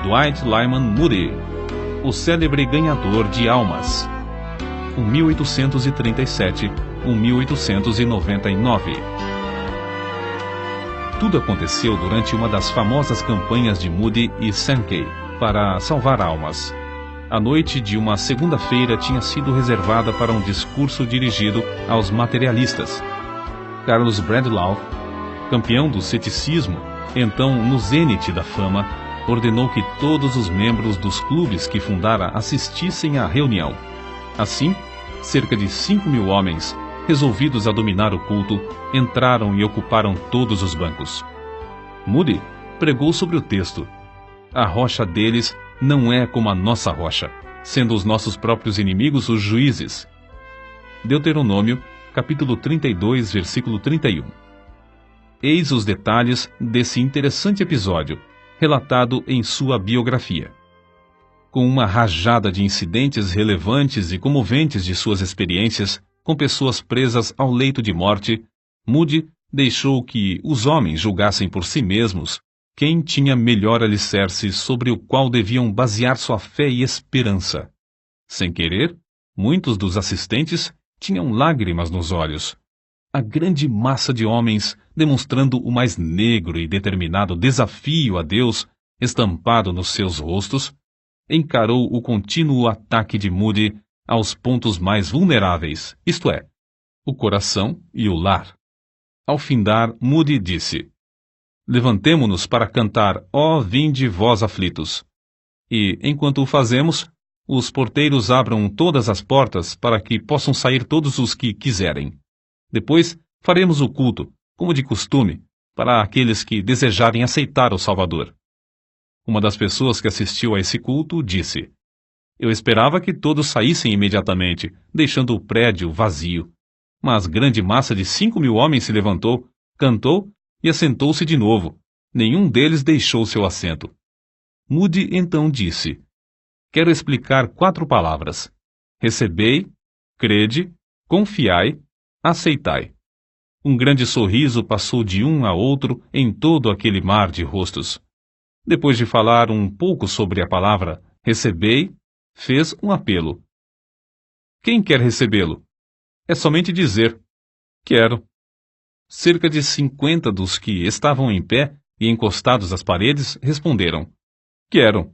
Dwight Lyman Moody, o célebre ganhador de almas. 1837-1899. Tudo aconteceu durante uma das famosas campanhas de Moody e Sankey para salvar almas. A noite de uma segunda-feira tinha sido reservada para um discurso dirigido aos materialistas. Carlos Bradlaugh, campeão do ceticismo, então no zênite da fama, ordenou que todos os membros dos clubes que fundara assistissem à reunião. Assim, cerca de 5.000 homens, resolvidos a dominar o culto, entraram e ocuparam todos os bancos. Moody pregou sobre o texto: a rocha deles não é como a nossa rocha, sendo os nossos próprios inimigos os juízes. Deuteronômio, capítulo 32, versículo 31. Eis os detalhes desse interessante episódio, relatado em sua biografia. Com uma rajada de incidentes relevantes e comoventes de suas experiências com pessoas presas ao leito de morte, Moody deixou que os homens julgassem por si mesmos quem tinha melhor alicerce sobre o qual deviam basear sua fé e esperança. Sem querer, muitos dos assistentes tinham lágrimas nos olhos. A grande massa de homens, demonstrando o mais negro e determinado desafio a Deus estampado nos seus rostos, encarou o contínuo ataque de Moody aos pontos mais vulneráveis, isto é, o coração e o lar. Ao findar, Moody disse: levantemo-nos para cantar, ó vinde vós aflitos. E, enquanto o fazemos, os porteiros abram todas as portas para que possam sair todos os que quiserem. Depois, faremos o culto, como de costume, para aqueles que desejarem aceitar o Salvador. Uma das pessoas que assistiu a esse culto disse: eu esperava que todos saíssem imediatamente, deixando o prédio vazio. Mas grande massa de 5.000 homens se levantou, cantou e assentou-se de novo. Nenhum deles deixou seu assento. Moody então disse: quero explicar 4 palavras: recebei, crede, confiai, aceitai. Um grande sorriso passou de um a outro em todo aquele mar de rostos. Depois de falar um pouco sobre a palavra recebei, fez um apelo. Quem quer recebê-lo? É somente dizer: quero. Cerca de 50 dos que estavam em pé e encostados às paredes responderam: quero.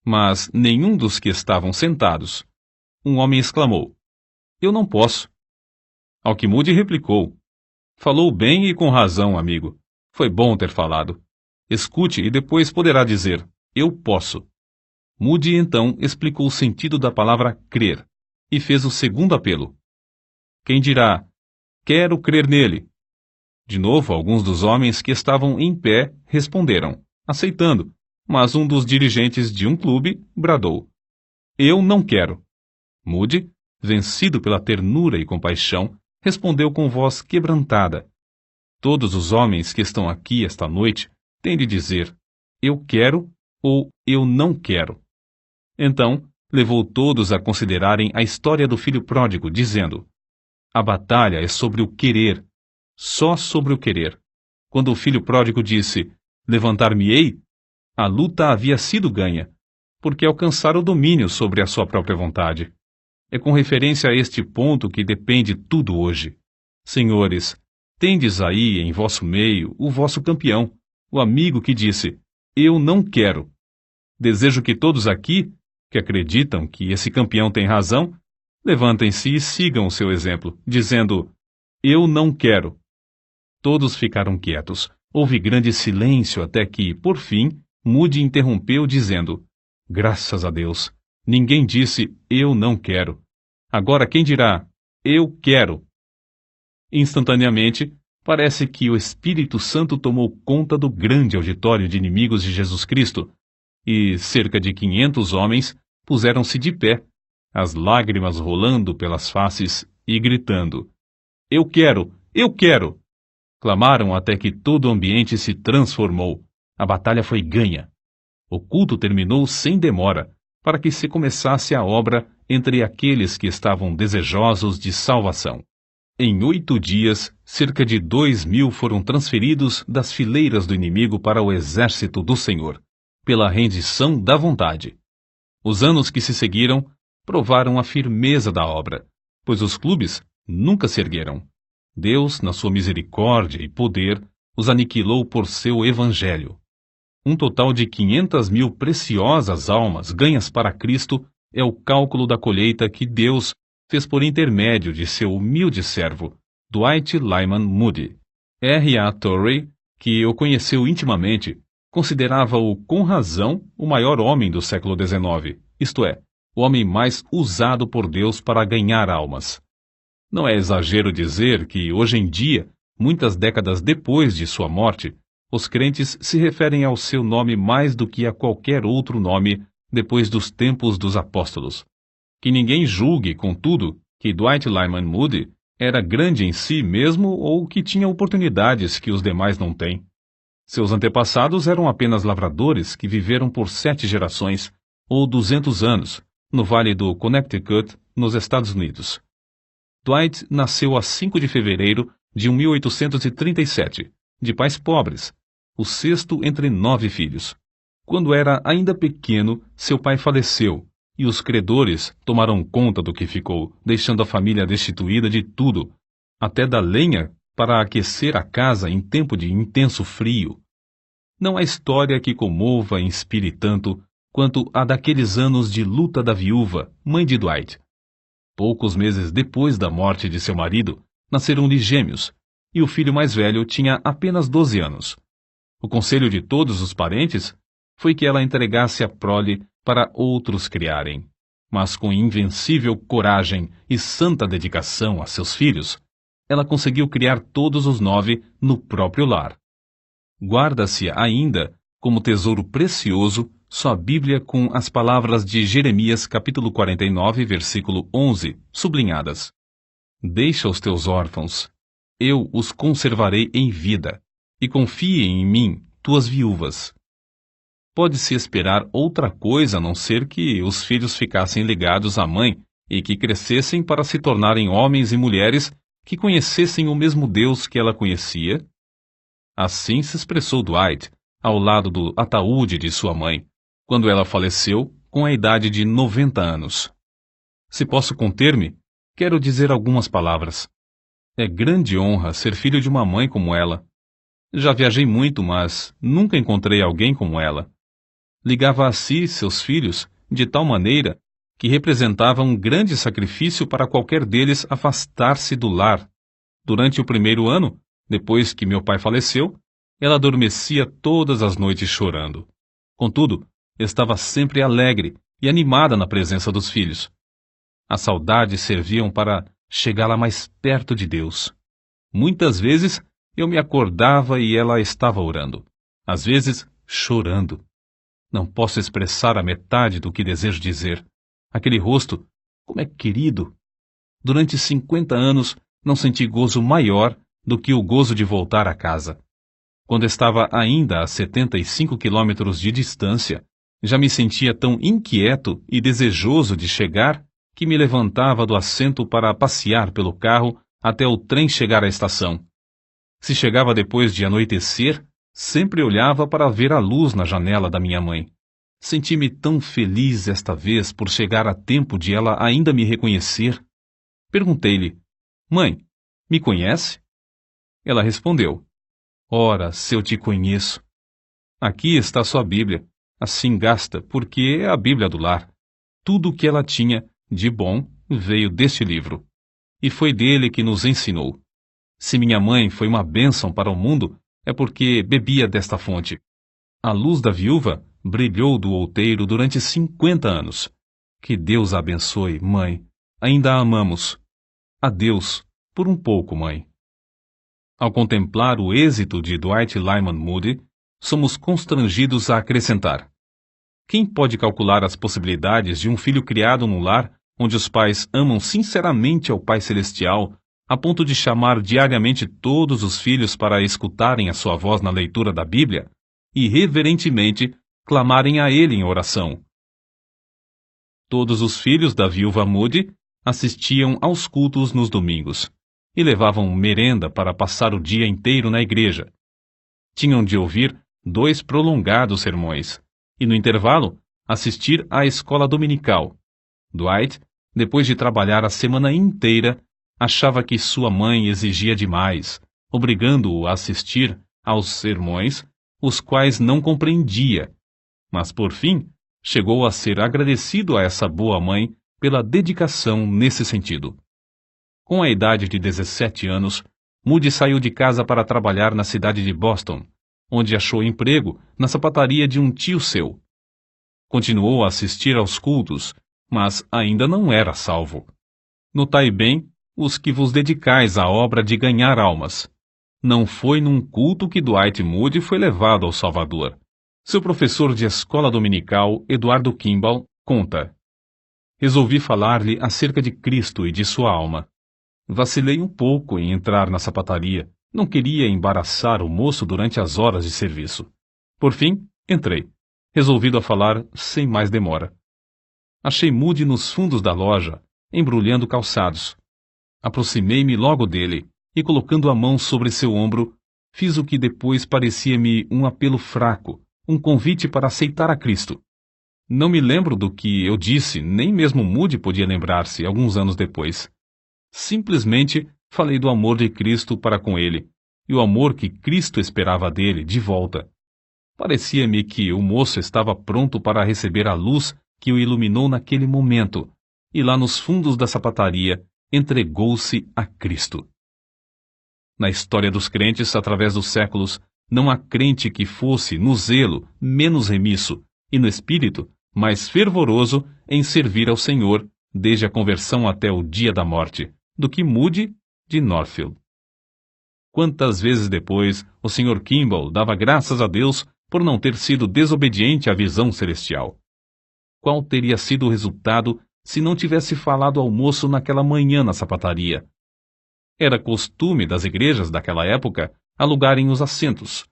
Mas nenhum dos que estavam sentados. Um homem exclamou: eu não posso. Ao que Moody replicou: falou bem e com razão, amigo. Foi bom ter falado. Escute e depois poderá dizer: eu posso. Moody então explicou o sentido da palavra crer e fez o segundo apelo. Quem dirá: quero crer nele? De novo, alguns dos homens que estavam em pé responderam, aceitando, mas um dos dirigentes de um clube bradou: eu não quero. Moody, vencido pela ternura e compaixão, respondeu com voz quebrantada: todos os homens que estão aqui esta noite têm de dizer: eu quero ou eu não quero. Então, levou todos a considerarem a história do filho pródigo, dizendo: a batalha é sobre o querer, só sobre o querer. Quando o filho pródigo disse: levantar-me-ei, a luta havia sido ganha, porque alcançara o domínio sobre a sua própria vontade. É com referência a este ponto que depende tudo hoje. Senhores, tendes aí em vosso meio o vosso campeão, o amigo que disse: eu não quero. Desejo que todos aqui, que acreditam que esse campeão tem razão, levantem-se e sigam o seu exemplo, dizendo: eu não quero. Todos ficaram quietos. Houve grande silêncio até que, por fim, Moody interrompeu dizendo: graças a Deus, ninguém disse: eu não quero. Agora quem dirá: eu quero? Instantaneamente, parece que o Espírito Santo tomou conta do grande auditório de inimigos de Jesus Cristo, e cerca de 500 homens puseram-se de pé, as lágrimas rolando pelas faces e gritando: eu quero! Eu quero! Clamaram até que todo o ambiente se transformou. A batalha foi ganha. O culto terminou sem demora, para que se começasse a obra entre aqueles que estavam desejosos de salvação. Em 8 dias, cerca de 2.000 foram transferidos das fileiras do inimigo para o exército do Senhor. pela rendição da vontade. Os anos que se seguiram provaram a firmeza da obra, pois os clubes nunca se ergueram. Deus, na sua misericórdia e poder, os aniquilou por seu evangelho. Um total de 500.000 preciosas almas ganhas para Cristo é o cálculo da colheita que Deus fez por intermédio de seu humilde servo, Dwight Lyman Moody. R.A. Torrey, que o conheceu intimamente, considerava-o com razão o maior homem do século XIX, isto é, o homem mais usado por Deus para ganhar almas. Não é exagero dizer que, hoje em dia, muitas décadas depois de sua morte, os crentes se referem ao seu nome mais do que a qualquer outro nome depois dos tempos dos apóstolos. Que ninguém julgue, contudo, que Dwight Lyman Moody era grande em si mesmo ou que tinha oportunidades que os demais não têm. Seus antepassados eram apenas lavradores que viveram por 7 gerações, ou 200 anos, no Vale do Connecticut, nos Estados Unidos. Dwight nasceu a 5 de fevereiro de 1837, de pais pobres, o 6º entre 9 filhos. Quando era ainda pequeno, seu pai faleceu, e os credores tomaram conta do que ficou, deixando a família destituída de tudo, até da lenha para aquecer a casa em tempo de intenso frio. Não há história que comova e inspire tanto quanto a daqueles anos de luta da viúva, mãe de Dwight. Poucos meses depois da morte de seu marido, nasceram-lhe gêmeos, e o filho mais velho tinha apenas 12 anos. O conselho de todos os parentes foi que ela entregasse a prole para outros criarem, mas com invencível coragem e santa dedicação a seus filhos, ela conseguiu criar todos os 9 no próprio lar. Guarda-se ainda, como tesouro precioso, sua Bíblia com as palavras de Jeremias capítulo 49, versículo 11, sublinhadas. Deixa os teus órfãos, eu os conservarei em vida, e confiem em mim, tuas viúvas. Pode-se esperar outra coisa a não ser que os filhos ficassem ligados à mãe e que crescessem para se tornarem homens e mulheres que conhecessem o mesmo Deus que ela conhecia? Assim se expressou Dwight, ao lado do ataúde de sua mãe, quando ela faleceu com a idade de 90 anos. Se posso conter-me, quero dizer algumas palavras. É grande honra ser filho de uma mãe como ela. Já viajei muito, mas nunca encontrei alguém como ela. Ligava a si seus filhos de tal maneira que representava um grande sacrifício para qualquer deles afastar-se do lar. Durante o primeiro ano, depois que meu pai faleceu, ela adormecia todas as noites chorando. Contudo, estava sempre alegre e animada na presença dos filhos. As saudades serviam para chegá-la mais perto de Deus. Muitas vezes eu me acordava e ela estava orando, às vezes chorando. Não posso expressar a metade do que desejo dizer. Aquele rosto, como é querido! Durante 50 anos não senti gozo maior do que o gozo de voltar a casa. Quando estava ainda a 75 quilômetros de distância, já me sentia tão inquieto e desejoso de chegar que me levantava do assento para passear pelo carro até o trem chegar à estação. Se chegava depois de anoitecer, sempre olhava para ver a luz na janela da minha mãe. Senti-me tão feliz esta vez por chegar a tempo de ela ainda me reconhecer. Perguntei-lhe, mãe, me conhece? Ela respondeu, ora, se eu te conheço. Aqui está sua Bíblia, assim gasta, porque é a Bíblia do lar. Tudo o que ela tinha de bom veio deste livro, e foi dele que nos ensinou. Se minha mãe foi uma bênção para o mundo, é porque bebia desta fonte. A luz da viúva brilhou do outeiro durante 50 anos. Que Deus a abençoe, mãe. Ainda a amamos. Adeus, por um pouco, mãe. Ao contemplar o êxito de Dwight Lyman Moody, somos constrangidos a acrescentar. Quem pode calcular as possibilidades de um filho criado num lar onde os pais amam sinceramente ao Pai Celestial, a ponto de chamar diariamente todos os filhos para escutarem a sua voz na leitura da Bíblia e reverentemente clamarem a ele em oração? Todos os filhos da viúva Moody assistiam aos cultos nos domingos e levavam merenda para passar o dia inteiro na igreja. Tinham de ouvir 2 prolongados sermões, e no intervalo, assistir à escola dominical. Dwight, depois de trabalhar a semana inteira, achava que sua mãe exigia demais, obrigando-o a assistir aos sermões, os quais não compreendia, mas por fim chegou a ser agradecido a essa boa mãe pela dedicação nesse sentido. Com a idade de 17 anos, Moody saiu de casa para trabalhar na cidade de Boston, onde achou emprego na sapataria de um tio seu. Continuou a assistir aos cultos, mas ainda não era salvo. Notai bem os que vos dedicais à obra de ganhar almas. Não foi num culto que Dwight Moody foi levado ao Salvador. Seu professor de escola dominical, Eduardo Kimball, conta: resolvi falar-lhe acerca de Cristo e de sua alma. Vacilei um pouco em entrar na sapataria. Não queria embaraçar o moço durante as horas de serviço. Por fim, entrei, resolvido a falar sem mais demora. Achei Moody nos fundos da loja, embrulhando calçados. Aproximei-me logo dele e, colocando a mão sobre seu ombro, fiz o que depois parecia-me um apelo fraco, um convite para aceitar a Cristo. Não me lembro do que eu disse, nem mesmo Moody podia lembrar-se alguns anos depois. Simplesmente falei do amor de Cristo para com ele, e o amor que Cristo esperava dele de volta. Parecia-me que o moço estava pronto para receber a luz que o iluminou naquele momento, e lá nos fundos da sapataria entregou-se a Cristo. Na história dos crentes, através dos séculos, não há crente que fosse, no zelo, menos remisso, e no espírito, mais fervoroso em servir ao Senhor, desde a conversão até o dia da morte, do que Moody de Northfield. Quantas vezes depois o Sr. Kimball dava graças a Deus por não ter sido desobediente à visão celestial. Qual teria sido o resultado se não tivesse falado ao moço naquela manhã na sapataria? Era costume das igrejas daquela época alugarem os assentos.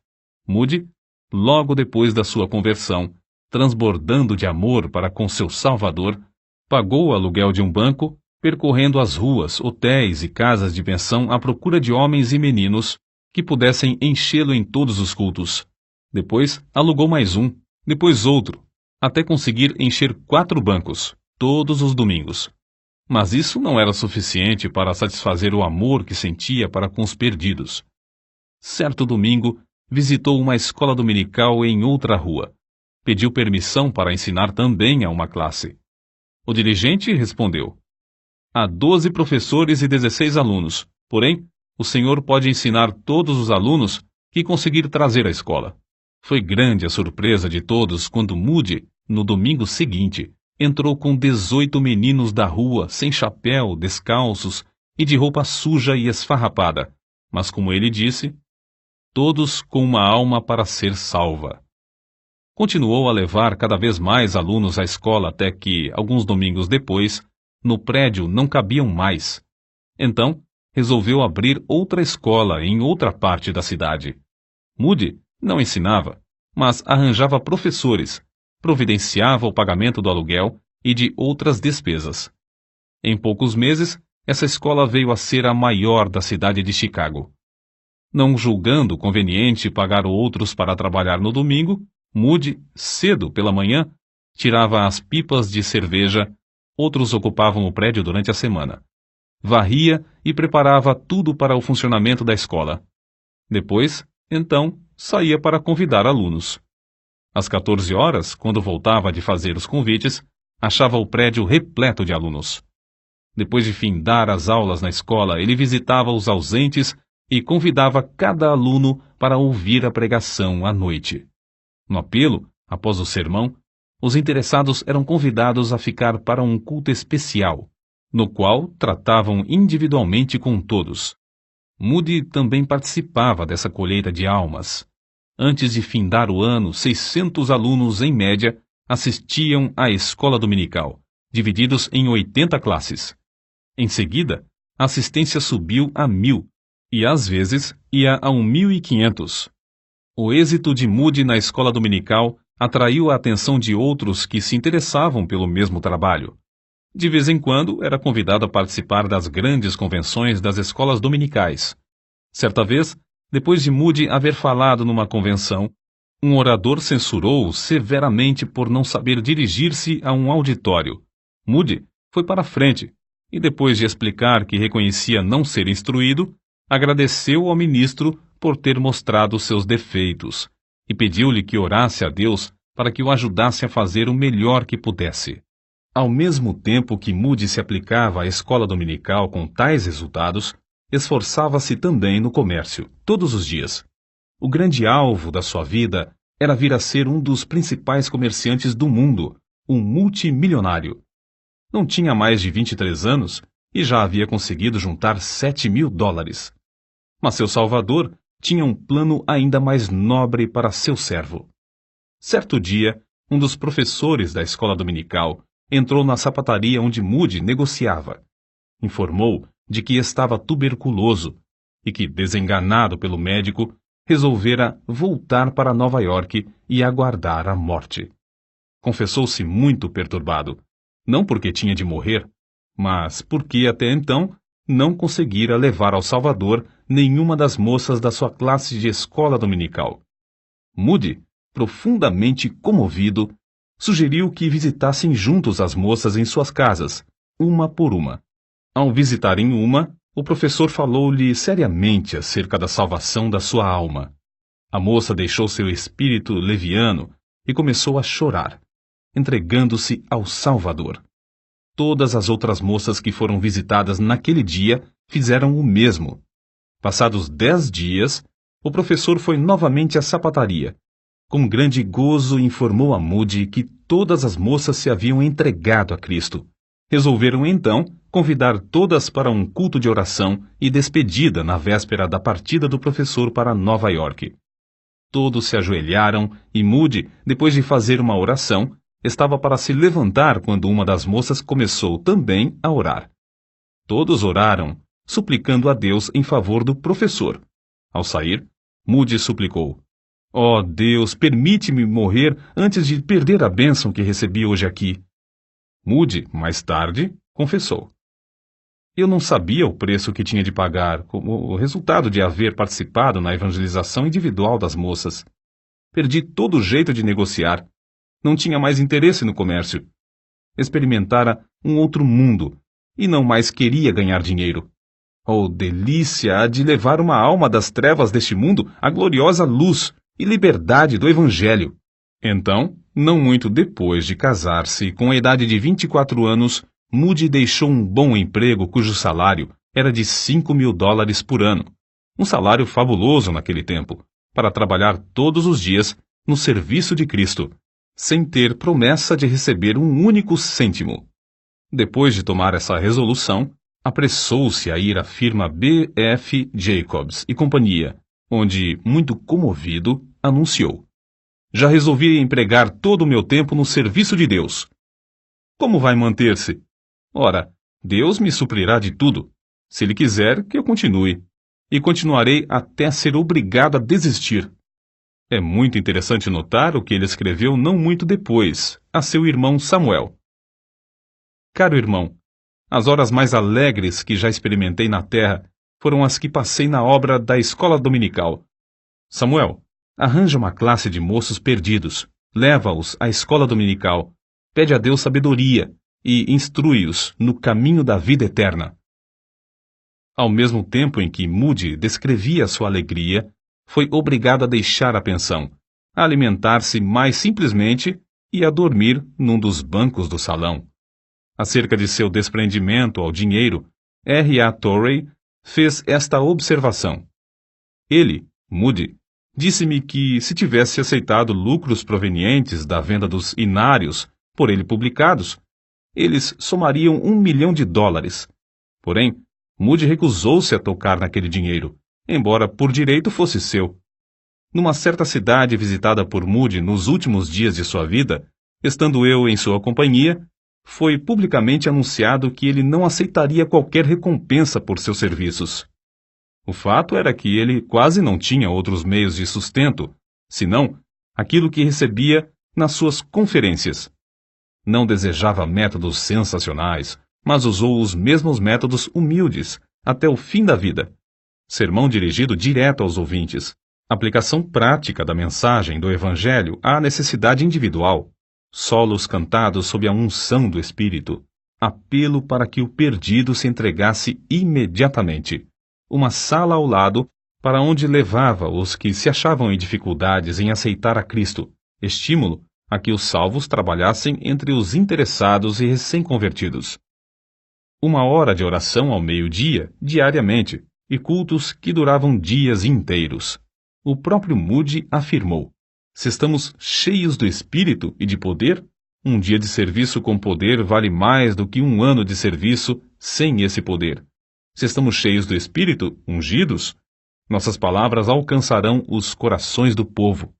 Moody, logo depois da sua conversão, transbordando de amor para com seu Salvador, pagou o aluguel de um banco, percorrendo as ruas, hotéis e casas de pensão à procura de homens e meninos que pudessem enchê-lo em todos os cultos. Depois alugou mais um, depois outro, até conseguir encher 4 bancos, todos os domingos. Mas isso não era suficiente para satisfazer o amor que sentia para com os perdidos. Certo domingo, visitou uma escola dominical em outra rua. Pediu permissão para ensinar também a uma classe. O dirigente respondeu: há 12 professores e 16 alunos, porém, o senhor pode ensinar todos os alunos que conseguir trazer à escola. Foi grande a surpresa de todos quando Moody, no domingo seguinte, entrou com 18 meninos da rua, sem chapéu, descalços e de roupa suja e esfarrapada, mas como ele disse, todos com uma alma para ser salva. Continuou a levar cada vez mais alunos à escola até que, alguns domingos depois, no prédio não cabiam mais. Então, resolveu abrir outra escola em outra parte da cidade. Moody não ensinava, mas arranjava professores, providenciava o pagamento do aluguel e de outras despesas. Em poucos meses, essa escola veio a ser a maior da cidade de Chicago. Não julgando conveniente pagar outros para trabalhar no domingo, Moody, cedo pela manhã, tirava as pipas de cerveja. Outros ocupavam o prédio durante a semana. Varria e preparava tudo para o funcionamento da escola. Depois, então, saía para convidar alunos. Às 14 horas, quando voltava de fazer os convites, achava o prédio repleto de alunos. Depois de findar as aulas na escola, ele visitava os ausentes e convidava cada aluno para ouvir a pregação à noite. No apelo, após o sermão, os interessados eram convidados a ficar para um culto especial, no qual tratavam individualmente com todos. Moody também participava dessa colheita de almas. Antes de findar o ano, 600 alunos, em média, assistiam à escola dominical, divididos em 80 classes. Em seguida, a assistência subiu a 1.000, e às vezes ia a 1.500. O êxito de Moody na escola dominical atraiu a atenção de outros que se interessavam pelo mesmo trabalho. De vez em quando, era convidado a participar das grandes convenções das escolas dominicais. Certa vez, depois de Moody haver falado numa convenção, Um orador censurou-o severamente por não saber dirigir-se a um auditório. Moody foi para a frente e, depois de explicar que reconhecia não ser instruído, agradeceu ao ministro por ter mostrado seus defeitos e pediu-lhe que orasse a Deus para que o ajudasse a fazer o melhor que pudesse. Ao mesmo tempo que Moody se aplicava à escola dominical com tais resultados, esforçava-se também no comércio, todos os dias. O grande alvo da sua vida era vir a ser um dos principais comerciantes do mundo, um multimilionário. Não tinha mais de 23 anos e já havia conseguido juntar $7.000. Mas seu Salvador tinha um plano ainda mais nobre para seu servo. Certo dia, um dos professores da escola dominical entrou na sapataria onde Moody negociava. Informou de que estava tuberculoso e que, desenganado pelo médico, resolvera voltar para Nova York e aguardar a morte. Confessou-se muito perturbado, não porque tinha de morrer, mas porque até então não conseguira levar ao Salvador nenhuma das moças da sua classe de escola dominical. Moody, profundamente comovido, sugeriu que visitassem juntos as moças em suas casas, uma por uma. Ao visitarem uma, o professor falou-lhe seriamente acerca da salvação da sua alma. A moça deixou seu espírito leviano e começou a chorar, entregando-se ao Salvador. Todas as outras moças que foram visitadas naquele dia fizeram o mesmo. Passados 10 dias, o professor foi novamente à sapataria. Com grande gozo informou a Moody que todas as moças se haviam entregado a Cristo. Resolveram então convidar todas para um culto de oração e despedida na véspera da partida do professor para Nova York. Todos se ajoelharam e Moody, depois de fazer uma oração, estava para se levantar quando uma das moças começou também a orar. Todos oraram, suplicando a Deus em favor do professor. Ao sair, Moody suplicou: "Ó Deus, permite-me morrer antes de perder a bênção que recebi hoje aqui." Moody, mais tarde, confessou: "Eu não sabia o preço que tinha de pagar como resultado de haver participado na evangelização individual das moças. Perdi todo o jeito de negociar. Não tinha mais interesse no comércio. Experimentara um outro mundo e não mais queria ganhar dinheiro. Oh, delícia de levar uma alma das trevas deste mundo à gloriosa luz e liberdade do Evangelho." Então, não muito depois de casar-se, com a idade de 24 anos, Moody deixou um bom emprego cujo salário era de $5.000 por ano, um salário fabuloso naquele tempo, para trabalhar todos os dias no serviço de Cristo, sem ter promessa de receber um único cêntimo. Depois de tomar essa resolução, apressou-se a ir à firma B.F. Jacobs e Companhia, onde, muito comovido, anunciou: "Já resolvi empregar todo o meu tempo no serviço de Deus." "Como vai manter-se?" "Ora, Deus me suprirá de tudo, se Ele quiser que eu continue, e continuarei até ser obrigado a desistir." É muito interessante notar o que ele escreveu não muito depois, a seu irmão Samuel. "Caro irmão, as horas mais alegres que já experimentei na terra foram as que passei na obra da escola dominical. Samuel, arranja uma classe de moços perdidos, leva-os à escola dominical, pede a Deus sabedoria e instrui-os no caminho da vida eterna." Ao mesmo tempo em que Moody descrevia sua alegria, foi obrigado a deixar a pensão, a alimentar-se mais simplesmente e a dormir num dos bancos do salão. Acerca de seu desprendimento ao dinheiro, R.A. Torrey fez esta observação: "Ele, Moody, disse-me que, se tivesse aceitado lucros provenientes da venda dos inários por ele publicados, eles somariam $1 milhão. Porém, Moody recusou-se a tocar naquele dinheiro, embora por direito fosse seu. Numa certa cidade visitada por Moody nos últimos dias de sua vida, estando eu em sua companhia, foi publicamente anunciado que ele não aceitaria qualquer recompensa por seus serviços. O fato era que ele quase não tinha outros meios de sustento, senão aquilo que recebia nas suas conferências. Não desejava métodos sensacionais, mas usou os mesmos métodos humildes até o fim da vida. Sermão dirigido direto aos ouvintes, Aplicação prática da mensagem do Evangelho à necessidade individual. Solos cantados sob a unção do Espírito. Apelo para que o perdido se entregasse imediatamente. Uma sala ao lado para onde levava os que se achavam em dificuldades em aceitar a Cristo. Estímulo a que os salvos trabalhassem entre os interessados e recém-convertidos. 1 hora de oração ao meio-dia, diariamente, e cultos que duravam dias inteiros. O próprio Moody afirmou: se estamos cheios do Espírito e de poder, um dia de serviço com poder vale mais do que 1 ano de serviço sem esse poder. Se estamos cheios do Espírito, ungidos, nossas palavras alcançarão os corações do povo.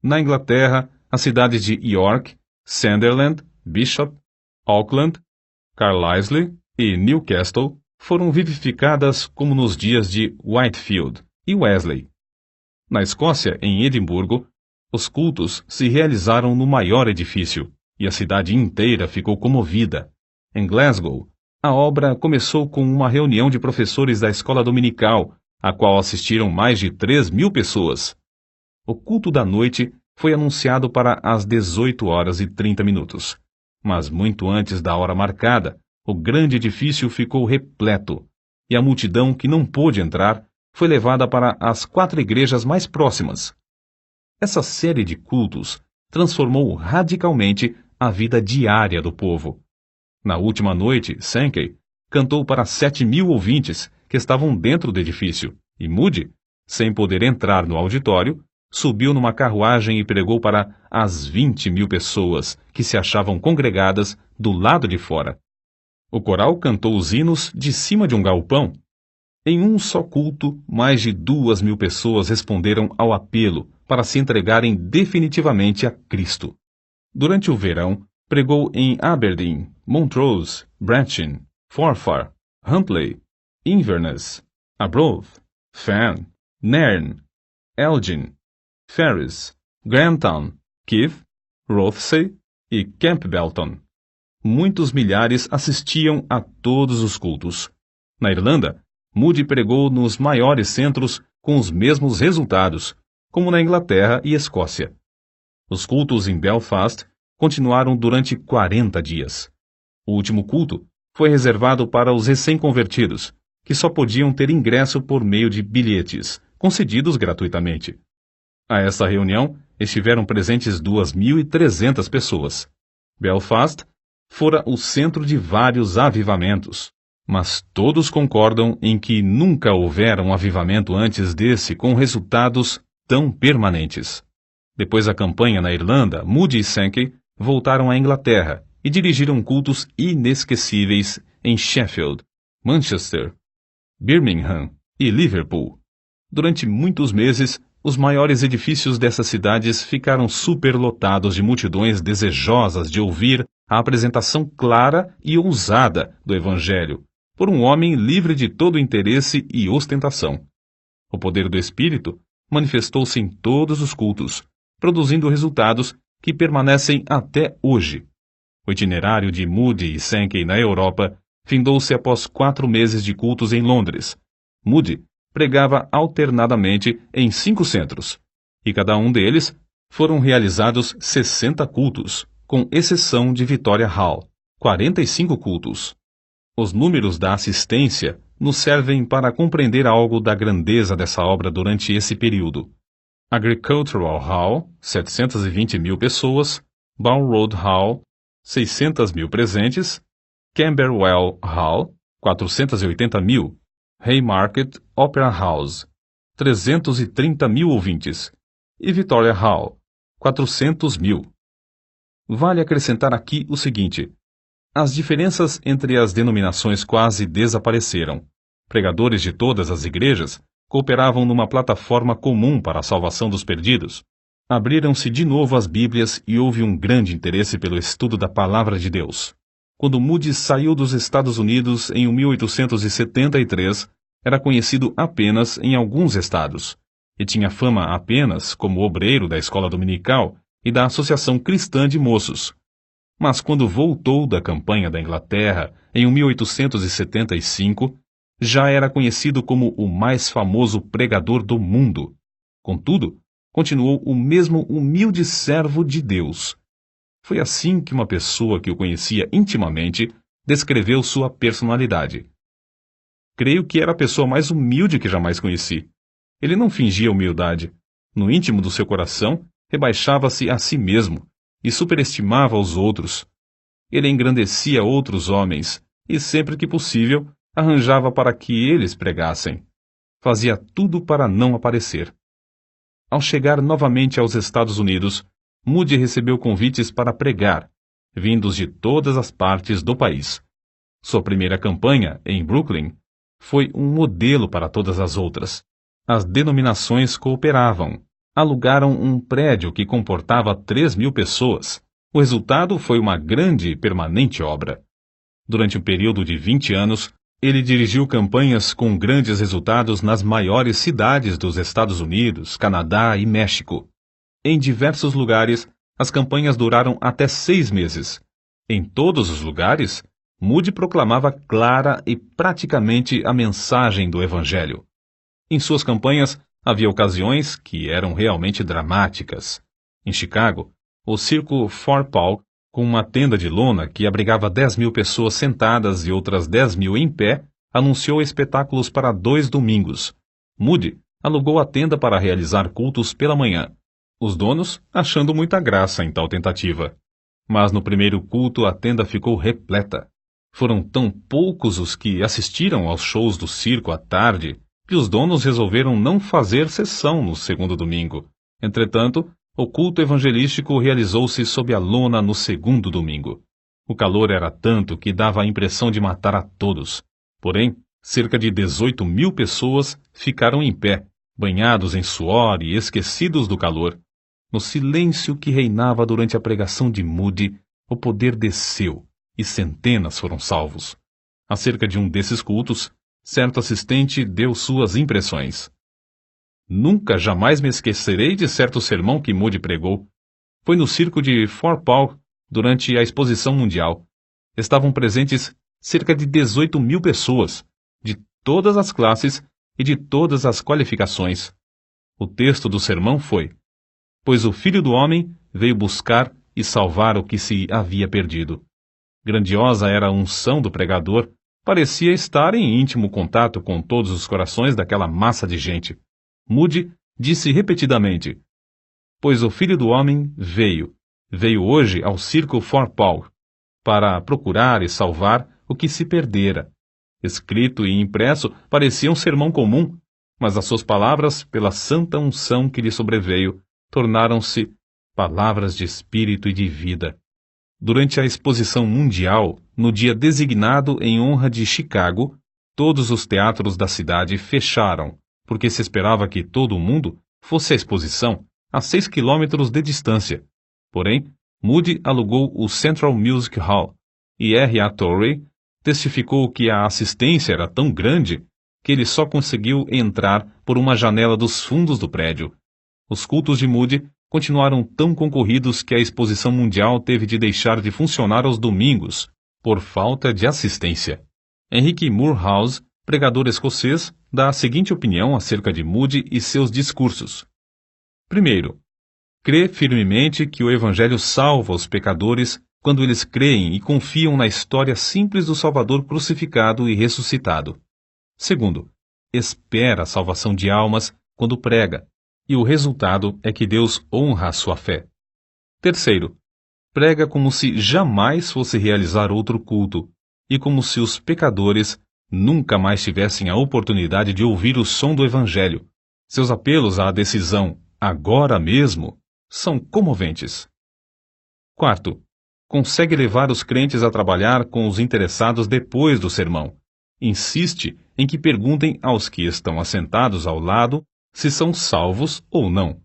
Na Inglaterra, as cidades de York, Sunderland, Bishop, Auckland, Carlisle e Newcastle foram vivificadas como nos dias de Whitefield e Wesley. Na Escócia, em Edimburgo, os cultos se realizaram no maior edifício, e a cidade inteira ficou comovida. Em Glasgow, a obra começou com uma reunião de professores da escola dominical, a qual assistiram mais de 3.000 pessoas. O culto da noite foi anunciado para as 18h30, mas muito antes da hora marcada, o grande edifício ficou repleto, e a multidão que não pôde entrar foi levada para as 4 igrejas mais próximas. Essa série de cultos transformou radicalmente a vida diária do povo. Na última noite, Sankey cantou para 7.000 ouvintes que estavam dentro do edifício, e Moody, sem poder entrar no auditório, subiu numa carruagem e pregou para as 20.000 pessoas que se achavam congregadas do lado de fora. O coral cantou os hinos de cima de um galpão. Em um só culto, mais de 2.000 pessoas responderam ao apelo para se entregarem definitivamente a Cristo. Durante o verão, pregou em Aberdeen, Montrose, Brechin, Forfar, Huntly, Inverness, Arbroath, Fan, Nairn, Elgin, Ferris, Grantown, Keith, Rothesay e Campbellton. Muitos milhares assistiam a todos os cultos. Na Irlanda, Moody pregou nos maiores centros com os mesmos resultados, como na Inglaterra e Escócia. Os cultos em Belfast continuaram durante 40 dias. O último culto foi reservado para os recém-convertidos, que só podiam ter ingresso por meio de bilhetes, concedidos gratuitamente. A essa reunião estiveram presentes 2.300 pessoas. Belfast fora o centro de vários avivamentos, mas todos concordam em que nunca houvera um avivamento antes desse com resultados tão permanentes. Depois da campanha na Irlanda, Moody e Sankey voltaram à Inglaterra e dirigiram cultos inesquecíveis em Sheffield, Manchester, Birmingham e Liverpool. Durante muitos meses, os maiores edifícios dessas cidades ficaram superlotados de multidões desejosas de ouvir a apresentação clara e ousada do Evangelho, por um homem livre de todo interesse e ostentação. O poder do Espírito manifestou-se em todos os cultos, produzindo resultados que permanecem até hoje. O itinerário de Moody e Sankey na Europa findou-se após 4 meses de cultos em Londres. Moody pregava alternadamente em 5 centros, e cada um deles foram realizados 60 cultos, com exceção de Victoria Hall, 45 cultos. Os números da assistência nos servem para compreender algo da grandeza dessa obra durante esse período. Agricultural Hall, 720.000 pessoas, Balroad Hall, 600.000 presentes, Camberwell Hall, 480.000, Haymarket Opera House, 330.000 ouvintes, e Victoria Hall, 400.000. Vale acrescentar aqui o seguinte: as diferenças entre as denominações quase desapareceram. Pregadores de todas as igrejas cooperavam numa plataforma comum para a salvação dos perdidos. Abriram-se de novo as Bíblias e houve um grande interesse pelo estudo da Palavra de Deus. Quando Moody saiu dos Estados Unidos em 1873, era conhecido apenas em alguns estados, e tinha fama apenas como obreiro da escola dominical e da Associação Cristã de Moços. Mas quando voltou da campanha da Inglaterra em 1875, já era conhecido como o mais famoso pregador do mundo. Contudo, continuou o mesmo humilde servo de Deus. Foi assim que uma pessoa que o conhecia intimamente descreveu sua personalidade. Creio que era a pessoa mais humilde que jamais conheci. Ele não fingia humildade. No íntimo do seu coração, rebaixava-se a si mesmo e superestimava os outros. Ele engrandecia outros homens e, sempre que possível, arranjava para que eles pregassem. Fazia tudo para não aparecer. Ao chegar novamente aos Estados Unidos, Moody recebeu convites para pregar, vindos de todas as partes do país. Sua primeira campanha, em Brooklyn, foi um modelo para todas as outras. As denominações cooperavam. Alugaram um prédio que comportava 3.000 pessoas. O resultado foi uma grande e permanente obra. Durante um período de 20 anos, ele dirigiu campanhas com grandes resultados nas maiores cidades dos Estados Unidos, Canadá e México. Em diversos lugares, as campanhas duraram até 6 meses. Em todos os lugares, Moody proclamava clara e praticamente a mensagem do Evangelho. Em suas campanhas, havia ocasiões que eram realmente dramáticas. Em Chicago, o circo Fort Park, com uma tenda de lona que abrigava 10.000 pessoas sentadas e outras 10.000 em pé, anunciou espetáculos para 2 domingos. Moody alugou a tenda para realizar cultos pela manhã. Os donos achando muita graça em tal tentativa. Mas no primeiro culto a tenda ficou repleta. Foram tão poucos os que assistiram aos shows do circo à tarde que os donos resolveram não fazer sessão no segundo domingo. Entretanto, o culto evangelístico realizou-se sob a lona no segundo domingo. O calor era tanto que dava a impressão de matar a todos. Porém, cerca de 18.000 pessoas ficaram em pé, banhados em suor e esquecidos do calor. No silêncio que reinava durante a pregação de Moody, o poder desceu e centenas foram salvos. Acerca de um desses cultos, certo assistente deu suas impressões. Nunca jamais me esquecerei de certo sermão que Moody pregou. Foi no circo de Fort Park, durante a Exposição Mundial. Estavam presentes cerca de 18.000 pessoas, de todas as classes e de todas as qualificações. O texto do sermão foi: "Pois o Filho do Homem veio buscar e salvar o que se havia perdido." Grandiosa era a unção do pregador, parecia estar em íntimo contato com todos os corações daquela massa de gente. Moody disse repetidamente: "Pois o Filho do Homem veio hoje ao circo Fort Park, para procurar e salvar o que se perdera." Escrito e impresso parecia um sermão comum, mas as suas palavras, pela santa unção que lhe sobreveio, tornaram-se palavras de espírito e de vida. Durante a Exposição Mundial, no dia designado em honra de Chicago, todos os teatros da cidade fecharam, porque se esperava que todo o mundo fosse à exposição, a 6 quilômetros de distância. Porém, Moody alugou o Central Music Hall, e R.A. Torrey testificou que a assistência era tão grande que ele só conseguiu entrar por uma janela dos fundos do prédio. Os cultos de Moody continuaram tão concorridos que a Exposição Mundial teve de deixar de funcionar aos domingos, por falta de assistência. Henry Moorhouse, pregador escocês, dá a seguinte opinião acerca de Moody e seus discursos. Primeiro, crê firmemente que o Evangelho salva os pecadores quando eles creem e confiam na história simples do Salvador crucificado e ressuscitado. Segundo, espera a salvação de almas quando prega, e o resultado é que Deus honra a sua fé. Terceiro, prega como se jamais fosse realizar outro culto, e como se os pecadores nunca mais tivessem a oportunidade de ouvir o som do Evangelho. Seus apelos à decisão, agora mesmo, são comoventes. Quarto, consegue levar os crentes a trabalhar com os interessados depois do sermão. Insiste em que perguntem aos que estão assentados ao lado se são salvos ou não.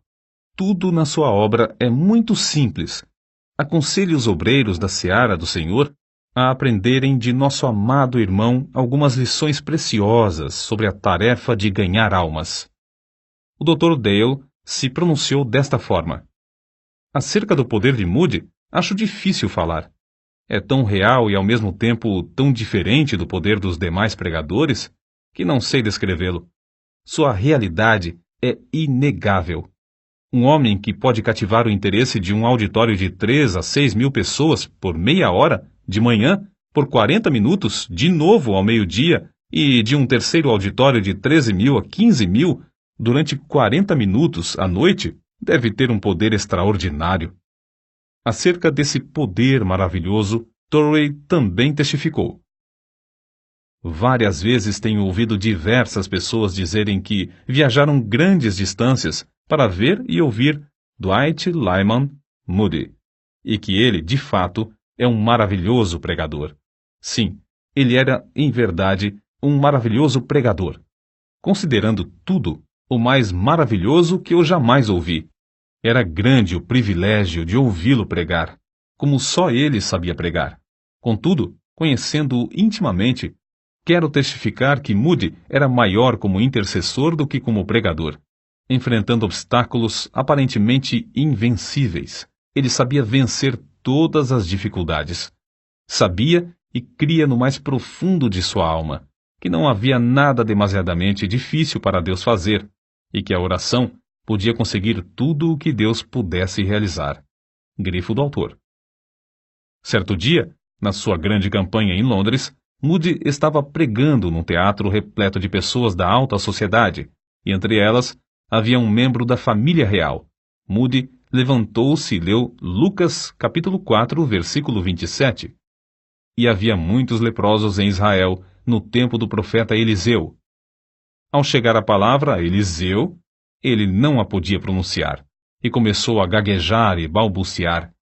Tudo na sua obra é muito simples. Aconselhe os obreiros da seara do Senhor a aprenderem de nosso amado irmão algumas lições preciosas sobre a tarefa de ganhar almas. O Dr. Dale se pronunciou desta forma: "Acerca do poder de Moody, acho difícil falar. É tão real e ao mesmo tempo tão diferente do poder dos demais pregadores que não sei descrevê-lo. Sua realidade é inegável. Um homem que pode cativar o interesse de um auditório de 3 a 6 mil pessoas por meia hora, de manhã, por 40 minutos, de novo ao meio-dia, e de um terceiro auditório de 13 mil a 15 mil, durante 40 minutos à noite, deve ter um poder extraordinário. Acerca desse poder maravilhoso, Torrey também testificou. Várias vezes tenho ouvido diversas pessoas dizerem que viajaram grandes distâncias para ver e ouvir Dwight Lyman Moody, e que ele, de fato, é um maravilhoso pregador. Sim, ele era, em verdade, um maravilhoso pregador. Considerando tudo, o mais maravilhoso que eu jamais ouvi. Era grande o privilégio de ouvi-lo pregar, como só ele sabia pregar. Contudo, conhecendo-o intimamente, quero testificar que Moody era maior como intercessor do que como pregador. Enfrentando obstáculos aparentemente invencíveis, ele sabia vencer todas as dificuldades. Sabia e cria no mais profundo de sua alma que não havia nada demasiadamente difícil para Deus fazer, e que a oração podia conseguir tudo o que Deus pudesse realizar. Grifo do autor. Certo dia, na sua grande campanha em Londres, Moody estava pregando num teatro repleto de pessoas da alta sociedade, e entre elas havia um membro da família real. Moody levantou-se e leu Lucas capítulo 4, versículo 27. E havia muitos leprosos em Israel no tempo do profeta Eliseu. Ao chegar a palavra Eliseu, ele não a podia pronunciar, e começou a gaguejar e balbuciar.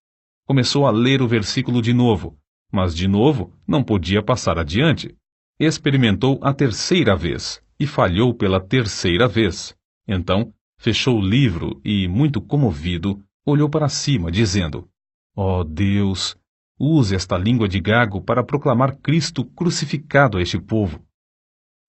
Começou a ler o versículo de novo, mas de novo não podia passar adiante. Experimentou a terceira vez, e falhou pela terceira vez. Então, fechou o livro e, muito comovido, olhou para cima, dizendo: "Ó Deus, use esta língua de gago para proclamar Cristo crucificado a este povo."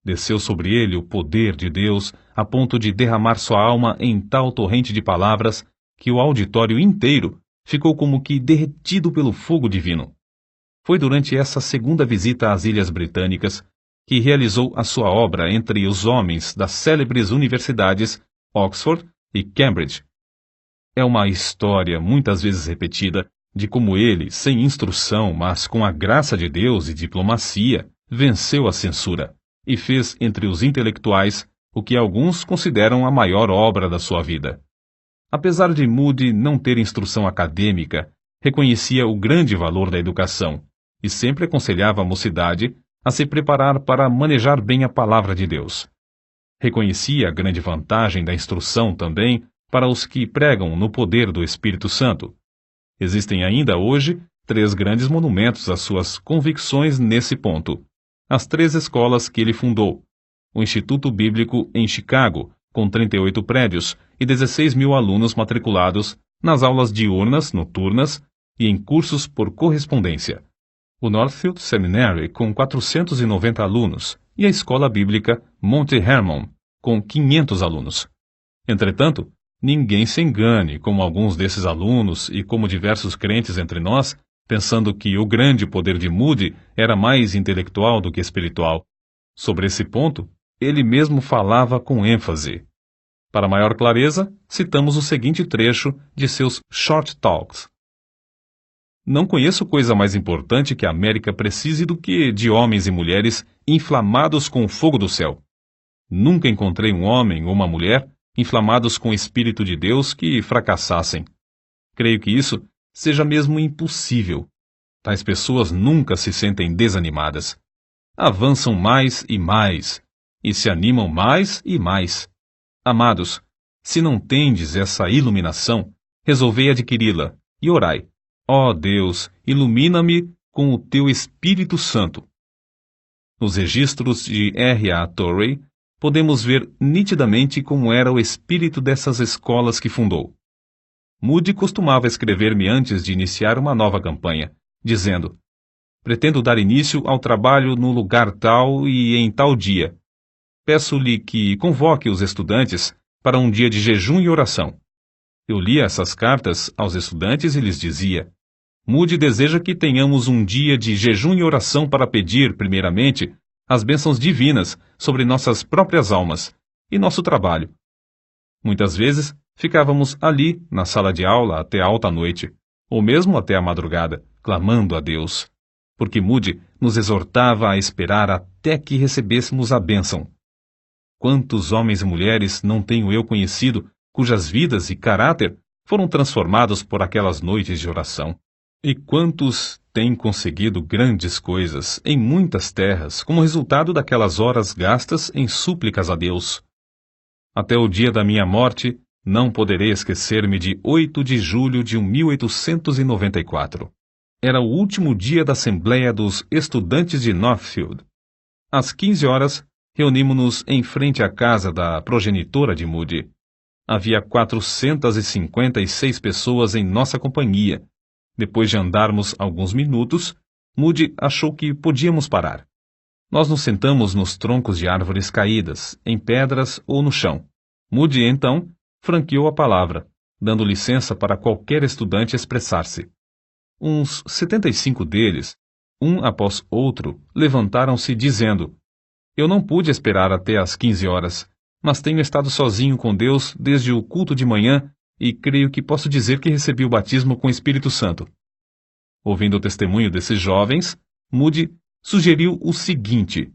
Desceu sobre ele o poder de Deus, a ponto de derramar sua alma em tal torrente de palavras que o auditório inteiro ficou como que derretido pelo fogo divino. Foi durante essa segunda visita às Ilhas Britânicas que realizou a sua obra entre os homens das célebres universidades Oxford e Cambridge. É uma história muitas vezes repetida de como ele, sem instrução, mas com a graça de Deus e diplomacia, venceu a censura e fez entre os intelectuais o que alguns consideram a maior obra da sua vida. Apesar de Moody não ter instrução acadêmica, reconhecia o grande valor da educação e sempre aconselhava a mocidade a se preparar para manejar bem a palavra de Deus. Reconhecia a grande vantagem da instrução também para os que pregam no poder do Espírito Santo. Existem ainda hoje 3 grandes monumentos às suas convicções nesse ponto. As 3 escolas que ele fundou: o Instituto Bíblico em Chicago, com 38 prédios e 16 mil alunos matriculados nas aulas diurnas, noturnas e em cursos por correspondência; o Northfield Seminary, com 490 alunos, e a Escola Bíblica Monte Hermon, com 500 alunos. Entretanto, ninguém se engane, como alguns desses alunos e como diversos crentes entre nós, pensando que o grande poder de Moody era mais intelectual do que espiritual. Sobre esse ponto, ele mesmo falava com ênfase. Para maior clareza, citamos o seguinte trecho de seus Short Talks. Não conheço coisa mais importante que a América precise do que de homens e mulheres inflamados com o fogo do céu. Nunca encontrei um homem ou uma mulher inflamados com o Espírito de Deus que fracassassem. Creio que isso seja mesmo impossível. Tais pessoas nunca se sentem desanimadas. Avançam mais e se animam mais e mais. Amados, se não tendes essa iluminação, resolvei adquiri-la e orai: ó Deus, ilumina-me com o teu Espírito Santo. Nos registros de R.A. Torrey, podemos ver nitidamente como era o espírito dessas escolas que fundou. Moody costumava escrever-me antes de iniciar uma nova campanha, dizendo: pretendo dar início ao trabalho no lugar tal e em tal dia. Peço-lhe que convoque os estudantes para um dia de jejum e oração. Eu lia essas cartas aos estudantes e lhes dizia: Moody deseja que tenhamos um dia de jejum e oração para pedir, primeiramente, as bênçãos divinas sobre nossas próprias almas e nosso trabalho. Muitas vezes, ficávamos ali, na sala de aula, até alta noite, ou mesmo até a madrugada, clamando a Deus, porque Moody nos exortava a esperar até que recebêssemos a bênção. Quantos homens e mulheres não tenho eu conhecido, cujas vidas e caráter foram transformados por aquelas noites de oração? E quantos têm conseguido grandes coisas em muitas terras como resultado daquelas horas gastas em súplicas a Deus? Até o dia da minha morte, não poderei esquecer-me de 8 de julho de 1894. Era o último dia da Assembleia dos Estudantes de Northfield. Às 15 horas, reunimos-nos em frente à casa da progenitora de Moody. Havia 456 pessoas em nossa companhia. Depois de andarmos alguns minutos, Moody achou que podíamos parar. Nós nos sentamos nos troncos de árvores caídas, em pedras ou no chão. Moody, então, franqueou a palavra, dando licença para qualquer estudante expressar-se. Uns 75 deles, um após outro, levantaram-se dizendo: Eu não pude esperar até às 15 horas, mas tenho estado sozinho com Deus desde o culto de manhã e creio que posso dizer que recebi o batismo com o Espírito Santo. Ouvindo o testemunho desses jovens, Moody sugeriu o seguinte: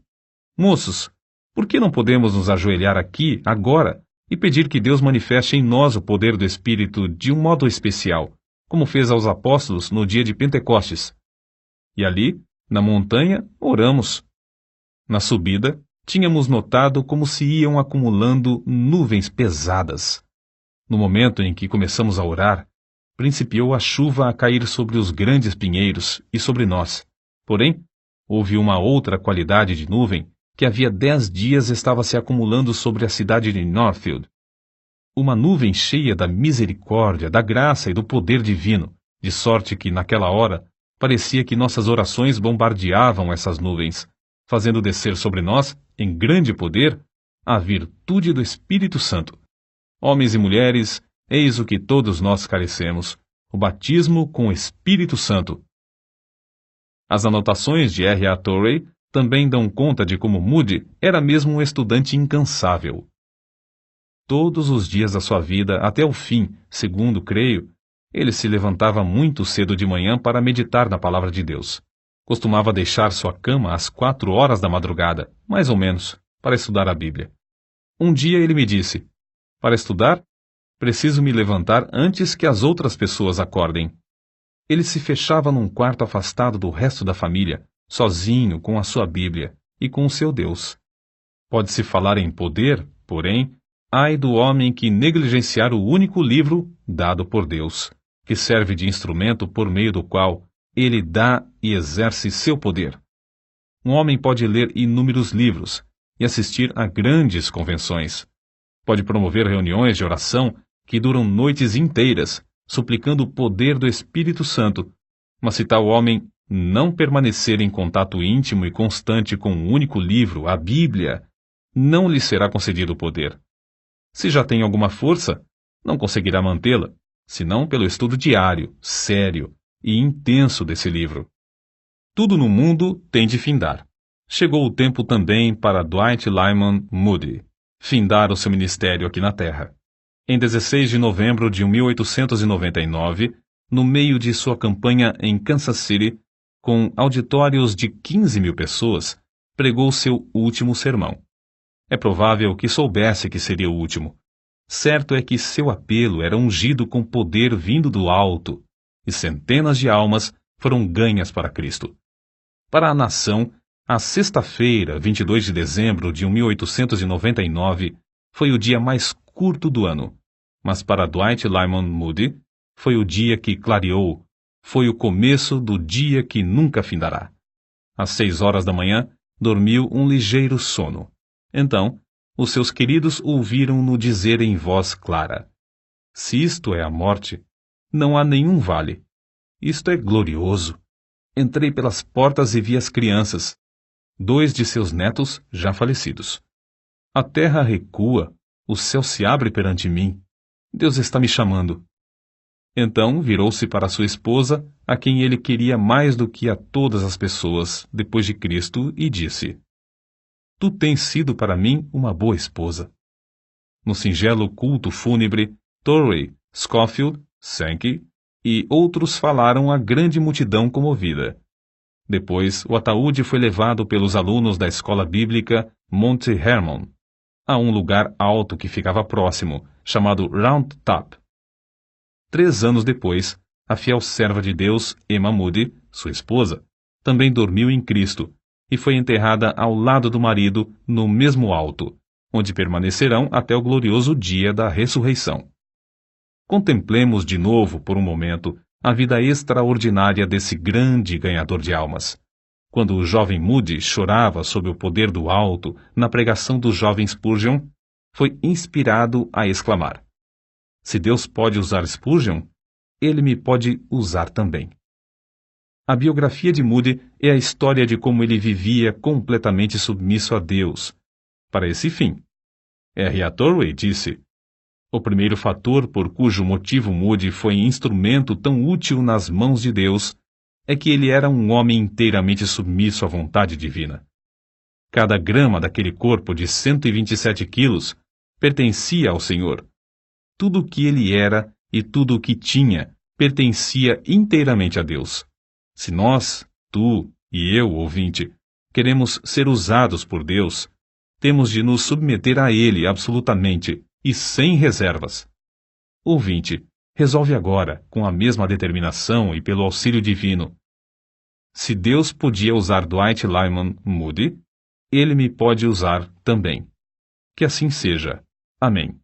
Moços, por que não podemos nos ajoelhar aqui, agora, e pedir que Deus manifeste em nós o poder do Espírito de um modo especial, como fez aos apóstolos no dia de Pentecostes? E ali, na montanha, oramos. Na subida, tínhamos notado como se iam acumulando nuvens pesadas. No momento em que começamos a orar, principiou a chuva a cair sobre os grandes pinheiros e sobre nós. Porém, houve uma outra qualidade de nuvem que havia 10 dias estava se acumulando sobre a cidade de Northfield. Uma nuvem cheia da misericórdia, da graça e do poder divino, de sorte que, naquela hora, parecia que nossas orações bombardeavam essas nuvens, fazendo descer sobre nós, em grande poder, a virtude do Espírito Santo. Homens e mulheres, eis o que todos nós carecemos, o batismo com o Espírito Santo. As anotações de R. A. Torrey também dão conta de como Moody era mesmo um estudante incansável. Todos os dias da sua vida, até o fim, segundo creio, ele se levantava muito cedo de manhã para meditar na palavra de Deus. Costumava deixar sua cama às 4 horas da madrugada, mais ou menos, para estudar a Bíblia. Um dia ele me disse: Para estudar, preciso me levantar antes que as outras pessoas acordem. Ele se fechava num quarto afastado do resto da família, sozinho com a sua Bíblia e com o seu Deus. Pode-se falar em poder, porém, ai do homem que negligenciar o único livro dado por Deus, que serve de instrumento por meio do qual ele dá e exerce seu poder. Um homem pode ler inúmeros livros e assistir a grandes convenções. Pode promover reuniões de oração que duram noites inteiras, suplicando o poder do Espírito Santo, mas se tal homem não permanecer em contato íntimo e constante com um único livro, a Bíblia, não lhe será concedido o poder. Se já tem alguma força, não conseguirá mantê-la, senão pelo estudo diário, sério e intenso desse livro. Tudo no mundo tem de findar. Chegou o tempo também para Dwight Lyman Moody findar o seu ministério aqui na Terra. Em 16 de novembro de 1899, no meio de sua campanha em Kansas City, com auditórios de 15.000 pessoas, pregou seu último sermão. É provável que soubesse que seria o último. Certo é que seu apelo era ungido com poder vindo do alto, e centenas de almas foram ganhas para Cristo. Para a nação, a sexta-feira, 22 de dezembro de 1899, foi o dia mais curto do ano, mas para Dwight Lyman Moody, foi o dia que clareou, foi o começo do dia que nunca findará. Às 6 horas da manhã, dormiu um ligeiro sono. Então, os seus queridos ouviram-no dizer em voz clara: Se isto é a morte, não há nenhum vale. Isto é glorioso. Entrei pelas portas e vi as crianças, 2 de seus netos já falecidos. A terra recua, o céu se abre perante mim. Deus está me chamando. Então virou-se para sua esposa, a quem ele queria mais do que a todas as pessoas, depois de Cristo, e disse: Tu tens sido para mim uma boa esposa. No singelo culto fúnebre, Torrey, Scofield, Sankey e outros falaram à grande multidão comovida. Depois, o ataúde foi levado pelos alunos da escola bíblica Monte Hermon a um lugar alto que ficava próximo, chamado Round Top. 3 anos depois, a fiel serva de Deus, Emma Moody, sua esposa, também dormiu em Cristo e foi enterrada ao lado do marido no mesmo alto, onde permanecerão até o glorioso dia da ressurreição. Contemplemos de novo, por um momento, a vida extraordinária desse grande ganhador de almas. Quando o jovem Moody chorava sob o poder do alto na pregação do jovem Spurgeon, foi inspirado a exclamar: se Deus pode usar Spurgeon, Ele me pode usar também. A biografia de Moody é a história de como ele vivia completamente submisso a Deus. Para esse fim, R.A. Torrey disse: o primeiro fator por cujo motivo Moody foi instrumento tão útil nas mãos de Deus é que ele era um homem inteiramente submisso à vontade divina. Cada grama daquele corpo de 127 quilos pertencia ao Senhor. Tudo o que ele era e tudo o que tinha pertencia inteiramente a Deus. Se nós, tu e eu, ouvinte, queremos ser usados por Deus, temos de nos submeter a Ele absolutamente e sem reservas. Ouvinte, resolve agora, com a mesma determinação e pelo auxílio divino. Se Deus podia usar Dwight Lyman Moody, Ele me pode usar também. Que assim seja. Amém.